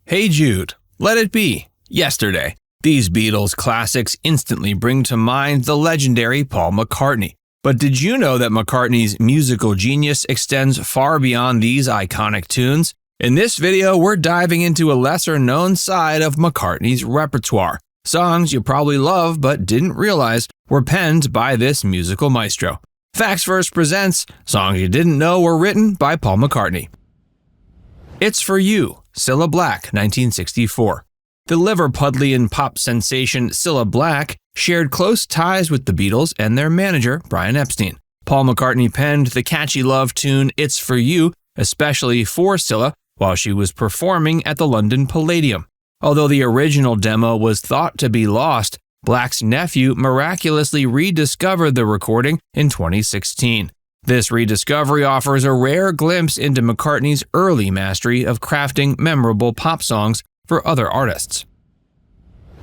Hey Jude, Let It Be, Yesterday. These Beatles classics instantly bring to mind the legendary Paul McCartney. But did you know that McCartney's musical genius extends far beyond these iconic tunes? In this video, we're diving into a lesser-known side of McCartney's repertoire. Songs you probably love but didn't realize were penned by this musical maestro. Facts First presents Songs You Didn't Know Were Written by Paul McCartney. It's For You, Cilla Black, 1964. The Liverpudlian pop sensation Cilla Black shared close ties with the Beatles and their manager, Brian Epstein. Paul McCartney penned the catchy love tune It's For You, especially for Cilla, while she was performing at the London Palladium. Although the original demo was thought to be lost, Black's nephew miraculously rediscovered the recording in 2016. This rediscovery offers a rare glimpse into McCartney's early mastery of crafting memorable pop songs for other artists.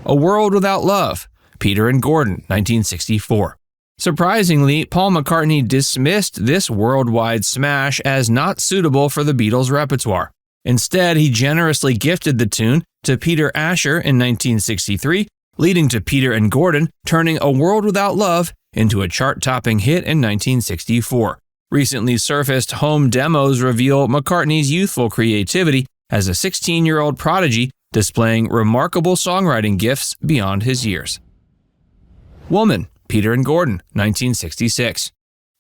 A World Without Love, Peter and Gordon, 1964. Surprisingly, Paul McCartney dismissed this worldwide smash as not suitable for the Beatles' repertoire. Instead, he generously gifted the tune to Peter Asher in 1963, leading to Peter and Gordon turning A World Without Love into a chart-topping hit in 1964. Recently surfaced home demos reveal McCartney's youthful creativity as a 16-year-old prodigy displaying remarkable songwriting gifts beyond his years. Woman, Peter and Gordon, 1966.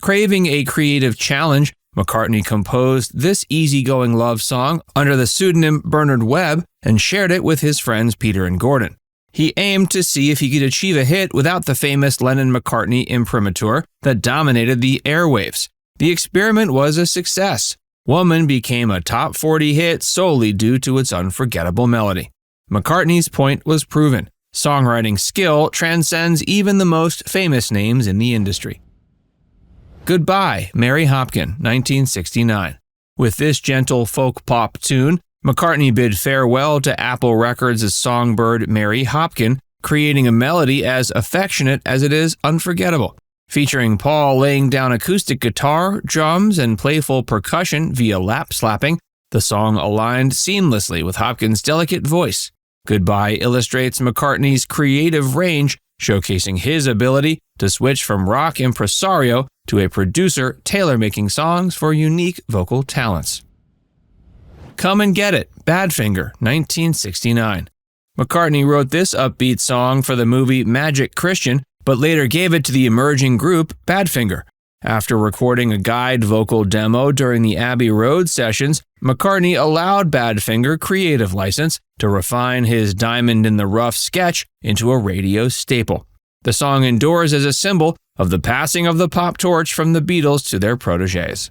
Craving a creative challenge, McCartney composed this easygoing love song under the pseudonym Bernard Webb and shared it with his friends Peter and Gordon. He aimed to see if he could achieve a hit without the famous Lennon-McCartney imprimatur that dominated the airwaves. The experiment was a success. Woman became a top 40 hit solely due to its unforgettable melody. McCartney's point was proven. Songwriting skill transcends even the most famous names in the industry. Goodbye, Mary Hopkin, 1969. With this gentle folk pop tune, McCartney bid farewell to Apple Records' songbird Mary Hopkin, creating a melody as affectionate as it is unforgettable. Featuring Paul laying down acoustic guitar, drums, and playful percussion via lap slapping, the song aligned seamlessly with Hopkins' delicate voice. Goodbye illustrates McCartney's creative range, showcasing his ability to switch from rock impresario to a producer tailor-making songs for unique vocal talents. Come and Get It, Badfinger, 1969. McCartney wrote this upbeat song for the movie Magic Christian, but later gave it to the emerging group Badfinger. After recording a guide vocal demo during the Abbey Road sessions, McCartney allowed Badfinger creative license to refine his diamond-in-the-rough sketch into a radio staple. The song endures as a symbol of the passing of the pop torch from the Beatles to their protégés.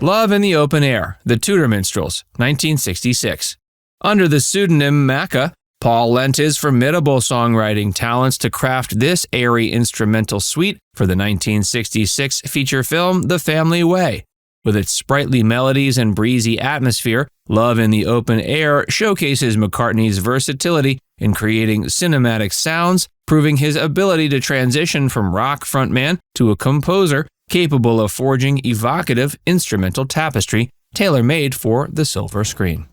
Love in the Open Air, the Tudor Minstrels, 1966. Under the pseudonym Macca, Paul lent his formidable songwriting talents to craft this airy instrumental suite for the 1966 feature film The Family Way. With its sprightly melodies and breezy atmosphere, Love in the Open Air showcases McCartney's versatility in creating cinematic sounds, proving his ability to transition from rock frontman to a composer capable of forging evocative instrumental tapestry tailor-made for the silver screen.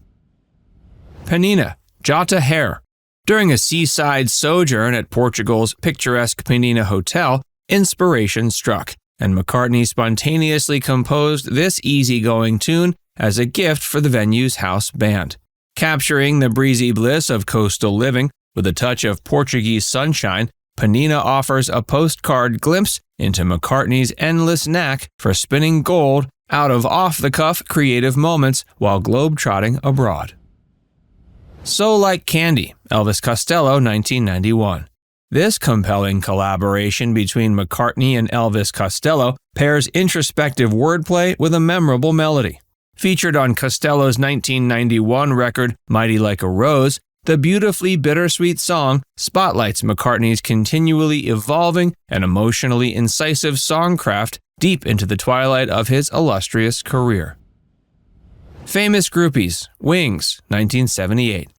Penina, Jotta, Herre. During a seaside sojourn at Portugal's picturesque Penina hotel, inspiration struck, and McCartney spontaneously composed this easygoing tune as a gift for the venue's house band. Capturing the breezy bliss of coastal living with a touch of Portuguese sunshine, Penina offers a postcard glimpse into McCartney's endless knack for spinning gold out of off-the-cuff creative moments while globe-trotting abroad. So Like Candy, Elvis Costello, 1991. This compelling collaboration between McCartney and Elvis Costello pairs introspective wordplay with a memorable melody. Featured on Costello's 1991 record Mighty Like a Rose, the beautifully bittersweet song spotlights McCartney's continually evolving and emotionally incisive songcraft deep into the twilight of his illustrious career. Famous Groupies, Wings, 1978.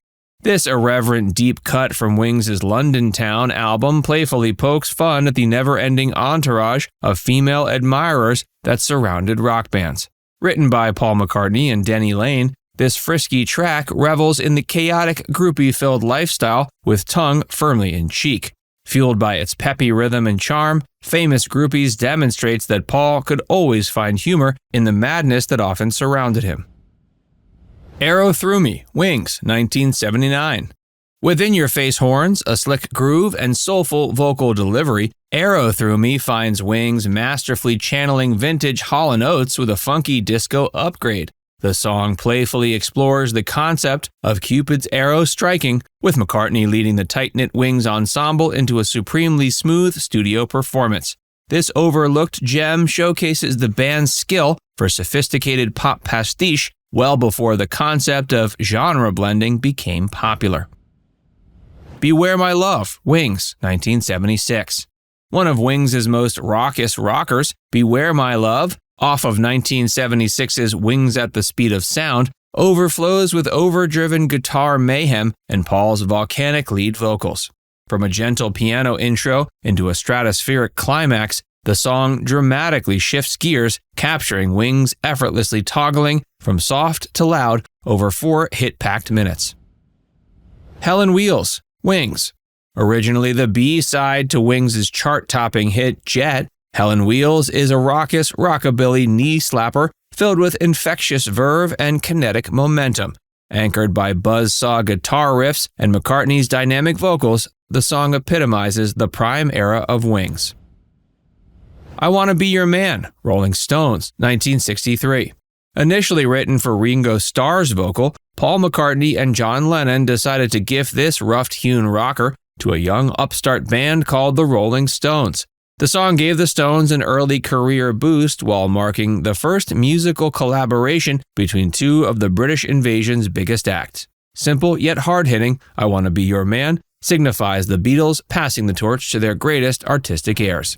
This irreverent deep cut from Wings' London Town album playfully pokes fun at the never-ending entourage of female admirers that surrounded rock bands. Written by Paul McCartney and Denny Lane, This frisky track revels in the chaotic, groupie-filled lifestyle with tongue firmly in cheek. Fueled by its peppy rhythm and charm, Famous Groupies demonstrates that Paul could always find humor in the madness that often surrounded him. Arrow Through Me, Wings, 1979. With in-your-face horns, a slick groove, and soulful vocal delivery, Arrow Through Me finds Wings masterfully channeling vintage Hall & Oates with a funky disco upgrade. The song playfully explores the concept of Cupid's arrow striking, with McCartney leading the tight-knit Wings ensemble into a supremely smooth studio performance. This overlooked gem showcases the band's skill for sophisticated pop pastiche well before the concept of genre blending became popular. Beware My Love, Wings, 1976. One of Wings' most raucous rockers, Beware My Love, off of 1976's Wings at the Speed of Sound, overflows with overdriven guitar mayhem and Paul's volcanic lead vocals. From a gentle piano intro into a stratospheric climax, the song dramatically shifts gears, capturing Wings effortlessly toggling from soft to loud over 4 hit-packed minutes. Helen Wheels, Wings. Originally the B-side to Wings' chart-topping hit Jet, Helen Wheels is a raucous rockabilly knee-slapper filled with infectious verve and kinetic momentum. Anchored by buzzsaw guitar riffs and McCartney's dynamic vocals, the song epitomizes the prime era of Wings. I Wanna Be Your Man, Rolling Stones, 1963. Initially written for Ringo Starr's vocal, Paul McCartney and John Lennon decided to gift this rough-hewn rocker to a young upstart band called the Rolling Stones. The song gave the Stones an early career boost while marking the first musical collaboration between two of the British invasion's biggest acts. Simple yet hard-hitting, I Wanna Be Your Man signifies the Beatles passing the torch to their greatest artistic heirs.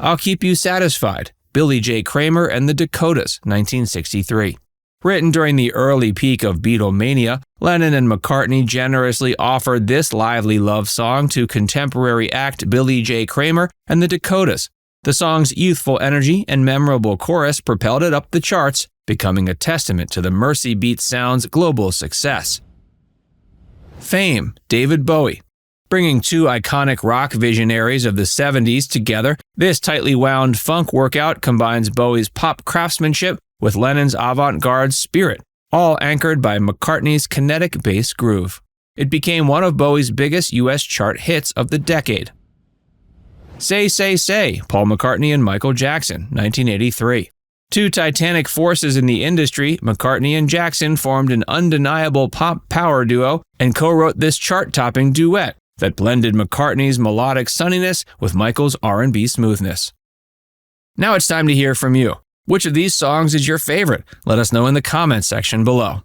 I'll Keep You Satisfied, Billy J. Kramer and the Dakotas, 1963. Written during the early peak of Beatlemania, Lennon and McCartney generously offered this lively love song to contemporary act Billy J. Kramer and the Dakotas. The song's youthful energy and memorable chorus propelled it up the charts, becoming a testament to the Mercy Beat sound's global success. Fame, David Bowie. Bringing two iconic rock visionaries of the 70s together, this tightly wound funk workout combines Bowie's pop craftsmanship with Lennon's avant-garde spirit, all anchored by McCartney's kinetic bass groove. It became one of Bowie's biggest U.S. chart hits of the decade. Say, Say, Say, Paul McCartney and Michael Jackson, 1983. Two titanic forces in the industry, McCartney and Jackson formed an undeniable pop power duo and co-wrote this chart-topping duet that blended McCartney's melodic sunniness with Michael's R&B smoothness. Now it's time to hear from you. Which of these songs is your favorite? Let us know in the comments section below.